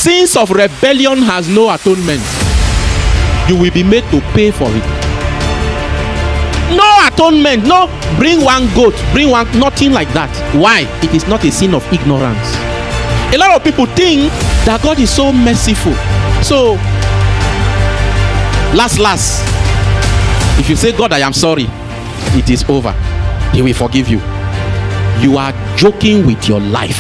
Sins of rebellion has no atonement. You will be made to pay for it. No atonement. No, bring one goat, bring one, nothing like that. Why? It is not a sin of ignorance. A lot of people think that God is so merciful. So, last, if you say, God, I am sorry, it is over. He will forgive you. You are joking with your life.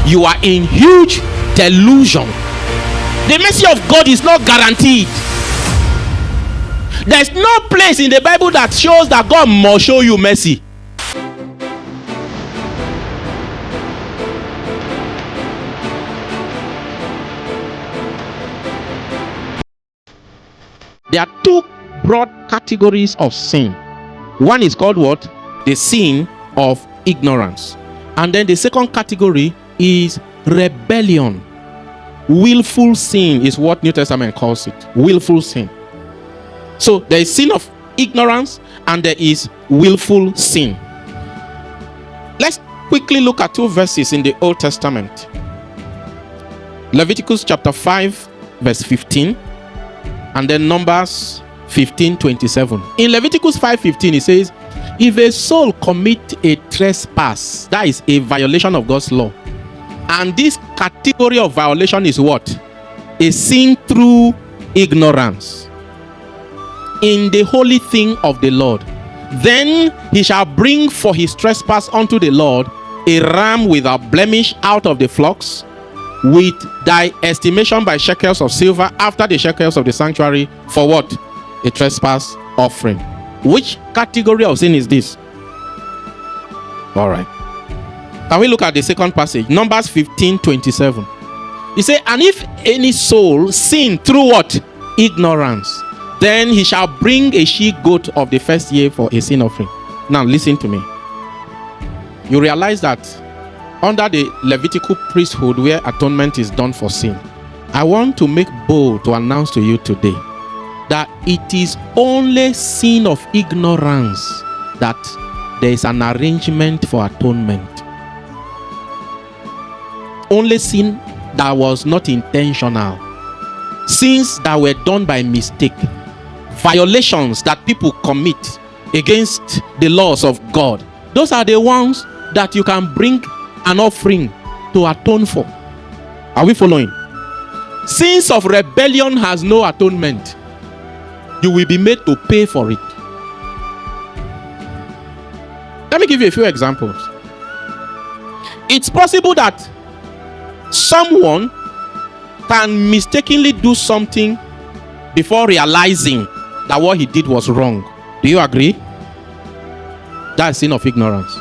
You are in huge delusion. The mercy of God is not guaranteed. There is no place in the Bible that shows that God must show you mercy. There are two broad categories of sin. One is called what? The sin of ignorance. And then the second category is rebellion. Willful sin is what New Testament calls it. Willful sin. So there is sin of ignorance and there is willful sin. Let's quickly look at two verses in the Old Testament. Leviticus chapter 5 verse 15 and then Numbers 15:27. In Leviticus 5:15 it says, if a soul commit a trespass, that is a violation of God's law, and this category of violation is what? A sin through ignorance in the holy thing of the Lord, then he shall bring for his trespass unto the Lord a ram without blemish out of the flocks, with thy estimation by shekels of silver after the shekels of the sanctuary, for what? A trespass offering. Which category of sin is this? All right. Can we look at the second passage? Numbers 15:27. He said, and if any soul sin through what? Ignorance, then he shall bring a she-goat of the first year for a sin offering. Now listen to me. You realize that under the Levitical priesthood, where atonement is done for sin, I want to make bold to announce to you today that it is only sin of ignorance that there is an arrangement for atonement. Only sin that was not intentional, sins that were done by mistake, violations that people commit against the laws of God, those are the ones that you can bring an offering to atone for. Are we following? Sins of rebellion has no atonement. You will be made to pay for it. Let me give you a few examples. It's possible that someone can mistakenly do something before realizing that what he did was wrong. Do you agree? That's sin of ignorance.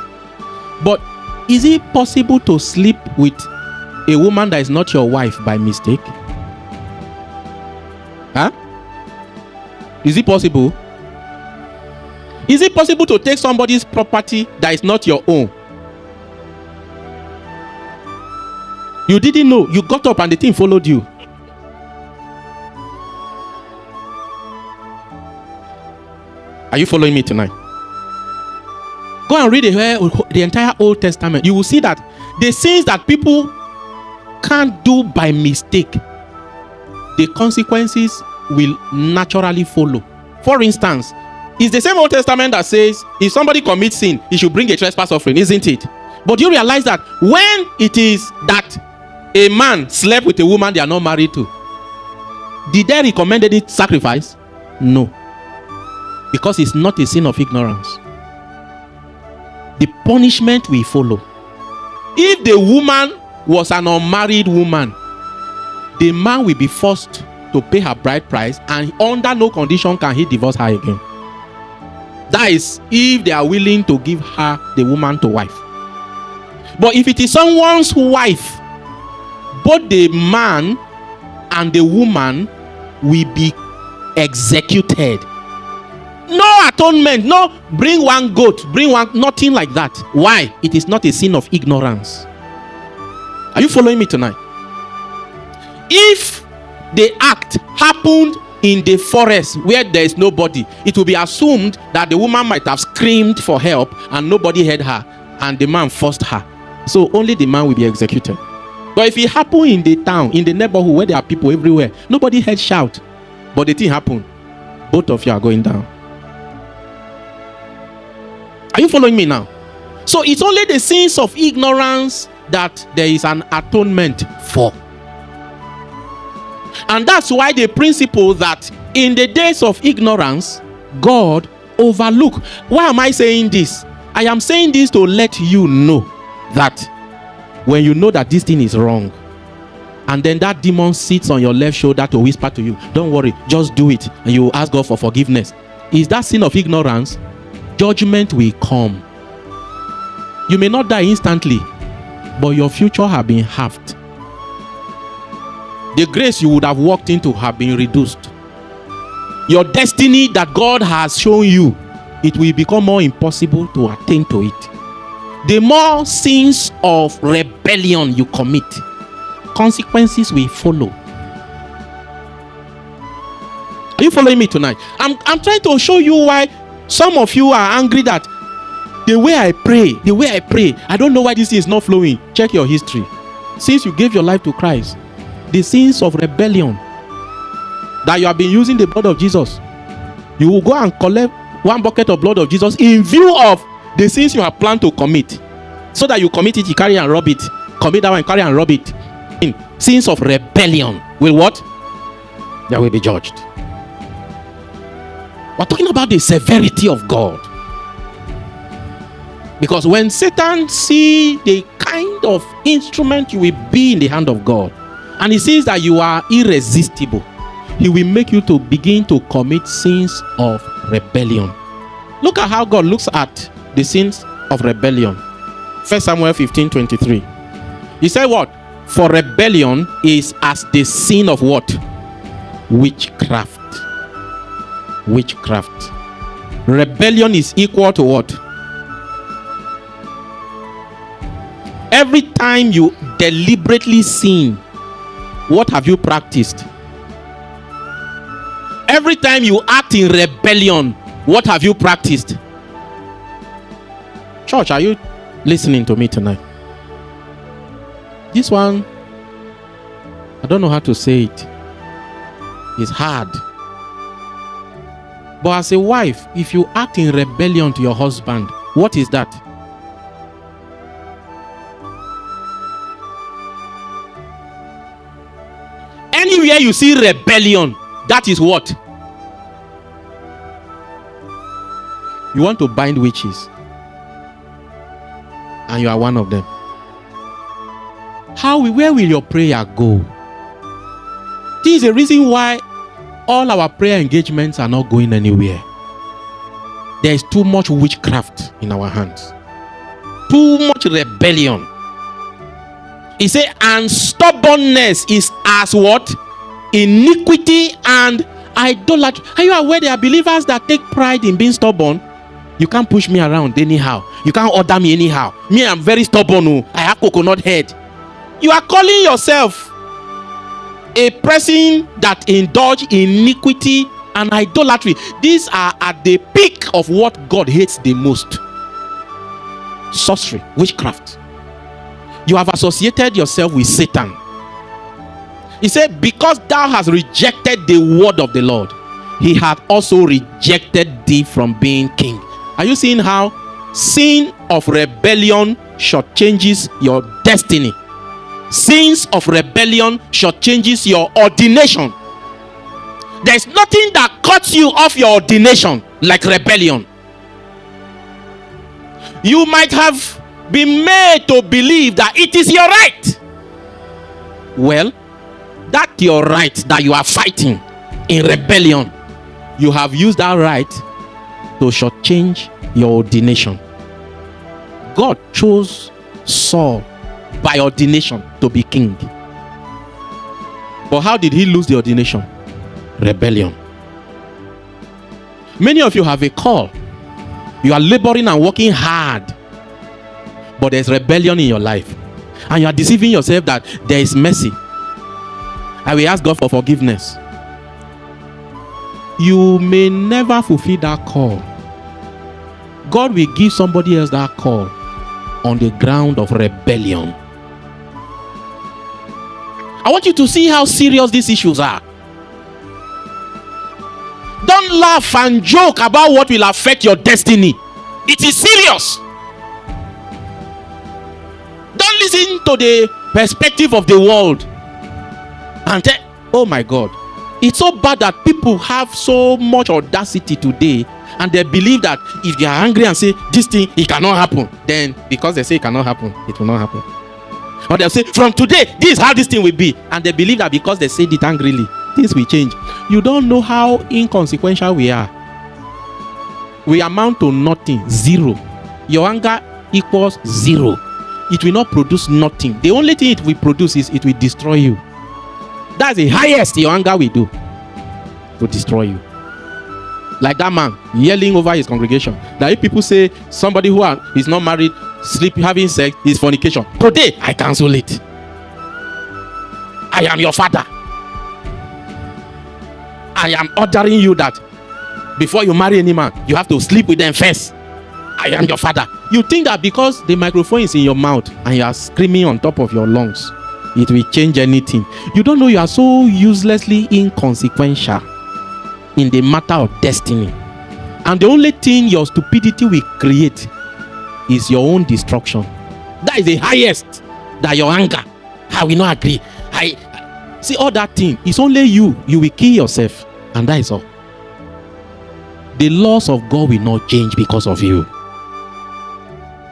But is it possible to sleep with a woman that is not your wife by mistake? Huh? Is it possible? Is it possible to take somebody's property that is not your own? You didn't know. You got up and the thing followed you. Are you following me tonight? Go and read the entire Old Testament. You will see that the sins that people can't do by mistake, the consequences will naturally follow. For instance, it's the same Old Testament that says if somebody commits sin, he should bring a trespass offering, isn't it? But you realize that when it is that a man slept with a woman they are not married to, did they recommend any sacrifice? No. Because it's not a sin of ignorance. The punishment will follow. If the woman was an unmarried woman, the man will be forced to pay her bride price, and under no condition can he divorce her again. That is if they are willing to give her, the woman, to wife. But if it is someone's wife, both the man and the woman will be executed. No atonement, no bring one goat, bring one, nothing like that. Why? It is not a sin of ignorance. Are you following me tonight? If the act happened in the forest where there is nobody, it will be assumed that the woman might have screamed for help and nobody heard her, and the man forced her. So only the man will be executed. But if it happen in the town, in the neighborhood where there are people everywhere, nobody heard shout, but the thing happened, both of you are going down. Are you following me now? So it's only the sins of ignorance that there is an atonement for. And that's why the principle that in the days of ignorance, God overlook. Why am I saying this? I am saying this to let you know that when you know that this thing is wrong, and then that demon sits on your left shoulder to whisper to you, don't worry, just do it, and you ask God for forgiveness. Is that sin of ignorance? Judgment will come. You may not die instantly, but your future have been halved. The grace you would have walked into have been reduced. Your destiny that God has shown you, it will become more impossible to attain to it. The more sins of rebellion you commit, consequences will follow. Are you following me tonight? I'm trying to show you why some of you are angry that the way I pray, I don't know why this is not flowing. Check your history. Since you gave your life to Christ, the sins of rebellion that you have been using the blood of Jesus, you will go and collect 1 bucket of blood of Jesus in view of the sins you have planned to commit. So that you commit it, you carry and rub it. Commit that one, carry and rub it. In sins of rebellion will what? They will be judged. We're talking about the severity of God. Because when Satan see the kind of instrument you will be in the hand of God, and he sees that you are irresistible, he will make you to begin to commit sins of rebellion. Look at how God looks at the sins of rebellion. 1 Samuel 15:23. He said what? For rebellion is as the sin of what? Witchcraft. Witchcraft. Rebellion is equal to what? Every time you deliberately sin, what have you practiced? Every time you act in rebellion, what have you practiced? Church, are you listening to me tonight? This one, I don't know how to say it. It's hard. But as a wife, if you act in rebellion to your husband, what is that? Anywhere you see rebellion, that is what? You want to bind witches, and you are one of them. Where will your prayer go? This is the reason why all our prayer engagements are not going anywhere. There is too much witchcraft in our hands. Too much rebellion. He said, and stubbornness is as what? Iniquity and idolatry. Are you aware there are believers that take pride in being stubborn? You can't push me around anyhow. You can't order me anyhow. Me, I'm very stubborn. I have coconut head. You are calling yourself a person that indulge in iniquity and idolatry. These are at the peak of what God hates the most. Sorcery, witchcraft. You have associated yourself with Satan. He said, because thou hast rejected the word of the Lord, he hath also rejected thee from being king. Are you seeing how sin of rebellion shortchanges your destiny? Sins of rebellion shortchanges your ordination. There's nothing that cuts you off your ordination like rebellion. You might have been made to believe that it is your right. Well, that your right that you are fighting in rebellion, you have used that right to shortchange your ordination. God chose Saul by ordination to be king. But how did he lose the ordination? Rebellion. Many of you have a call. You are laboring and working hard, but there's rebellion in your life, and you are deceiving yourself that there is mercy. I will ask God for forgiveness. You may never fulfill that call. God will give somebody else that call on the ground of rebellion. I want you to see how serious these issues are. Don't laugh and joke about what will affect your destiny. It is serious. Don't listen to the perspective of the world and tell, oh my God. It's so bad that people have so much audacity today, and they believe that if they are angry and say this thing, it cannot happen, then because they say it cannot happen, it will not happen. Or they'll say, from today, this is how this thing will be. And they believe that because they said it angrily, things will change. You don't know how inconsequential we are. We amount to nothing, zero. Your anger equals zero. It will not produce nothing. The only thing it will produce is it will destroy you. That's the highest your anger will do, to destroy you. Like that man yelling over his congregation. That if people say somebody who is not married, sleeping, having sex, is fornication. Today, I cancel it. I am your father. I am ordering you that before you marry any man, you have to sleep with them first. I am your father. You think that because the microphone is in your mouth and you are screaming on top of your lungs, it will change anything. You don't know you are so uselessly inconsequential in the matter of destiny. And the only thing your stupidity will create is your own destruction. That is the highest. That your anger. I will not agree. I see all that thing. It's only you. You will kill yourself. And that is all. The laws of God will not change because of you.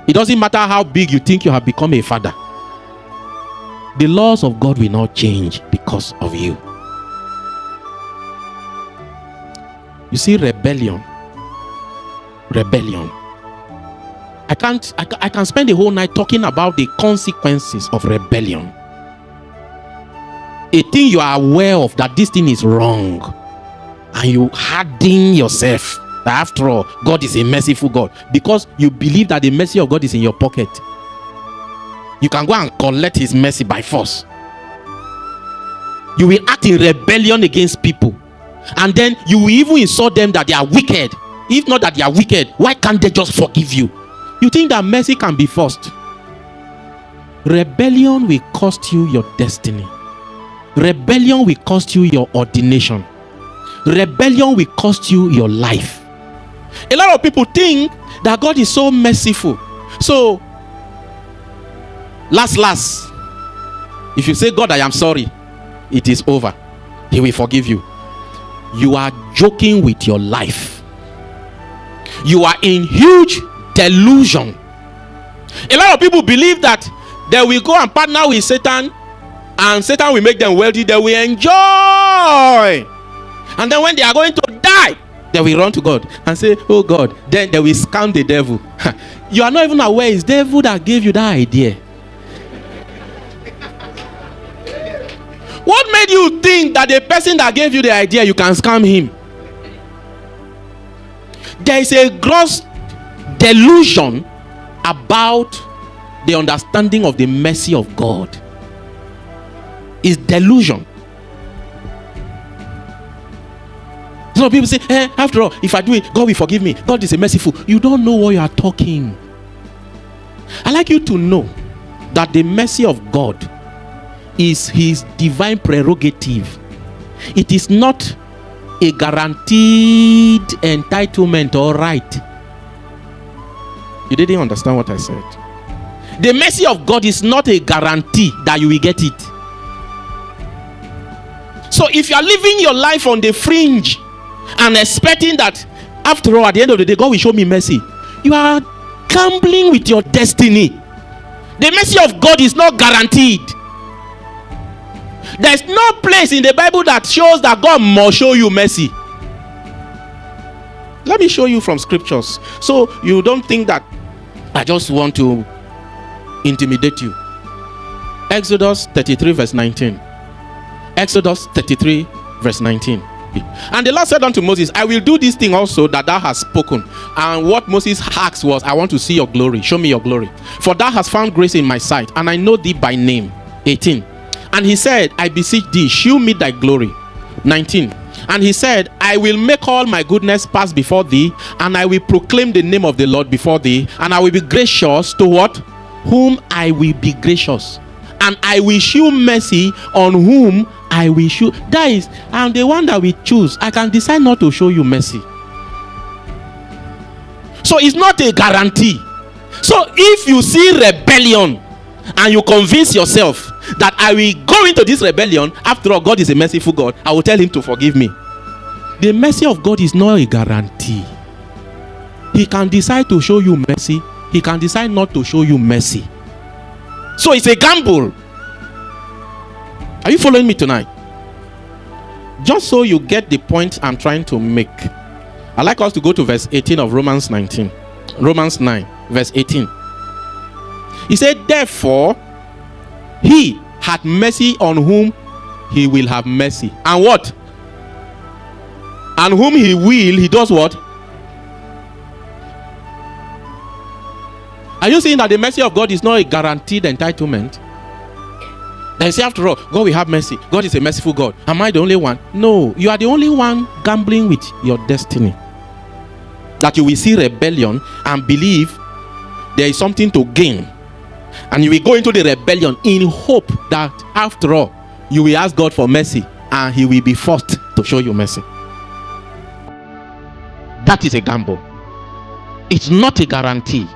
It doesn't matter how big you think you have become a father. The laws of God will not change because of you. You see, rebellion. I can spend the whole night talking about the consequences of rebellion. A thing you are aware of, that this thing is wrong, and you harden yourself that after all, God is a merciful God, because you believe that the mercy of God is in your pocket. You can go and collect his mercy by force. You will act in rebellion against people, and then you will even insult them that they are wicked. If not that they are wicked, why can't they just forgive you? You think that mercy can be forced? Rebellion will cost you your destiny. Rebellion will cost you your ordination. Rebellion will cost you your life. A lot of people think that God is so merciful. So, last, if you say, God, I am sorry, it is over. He will forgive you. You are joking with your life. You are in huge delusion. A lot of people believe that they will go and partner with Satan, and Satan will make them wealthy. They will enjoy. And then when they are going to die, they will run to God and say, oh God. Then they will scam the devil. You are not even aware it's the devil that gave you that idea. What made you think that the person that gave you the idea, you can scam him? There is a gross delusion about the understanding of the mercy of God. It's delusion. Some people say, after all, if I do it, God will forgive me. God is a merciful. You don't know what you are talking. I'd like you to know that the mercy of God is his divine prerogative. It is not a guaranteed entitlement or right. You didn't understand what I said. The mercy of God is not a guarantee that you will get it. So if you are living your life on the fringe and expecting that after all, at the end of the day, God will show me mercy, you are gambling with your destiny. The mercy of God is not guaranteed. There's no place in the Bible that shows that God must show you mercy. Let me show you from scriptures, so you don't think that I just want to intimidate you. Exodus 33 verse 19. Exodus 33 verse 19. And the Lord said unto Moses, I will do this thing also that thou hast spoken. And what Moses asked was, I want to see your glory. Show me your glory. For thou hast found grace in my sight, and I know thee by name. 18. And he said, I beseech thee, shew me thy glory. 19. And he said, I will make all my goodness pass before thee, and I will proclaim the name of the Lord before thee, and I will be gracious to what? Whom I will be gracious, and I will shew mercy on whom I will shew. That is, I'm the one that we choose. I can decide not to show you mercy. So it's not a guarantee. So if you see rebellion and you convince yourself that I will go into this rebellion, after all, God is a merciful God, I will tell him to forgive me. The mercy of God is not a guarantee. He can decide to show you mercy. He can decide not to show you mercy. So it's a gamble. Are you following me tonight? Just so you get the point I'm trying to make, I'd like us to go to verse 18 of Romans 19. Romans 9, verse 18. He said, therefore, he had mercy on whom he will have mercy. And what? And whom he will, he does what? Are you saying that the mercy of God is not a guaranteed entitlement? Then say, after all, God will have mercy. God is a merciful God. Am I the only one? No, you are the only one gambling with your destiny. That you will see rebellion and believe there is something to gain. And you will go into the rebellion in hope that after all, you will ask God for mercy and he will be forced to show you mercy. That is a gamble. It's not a guarantee.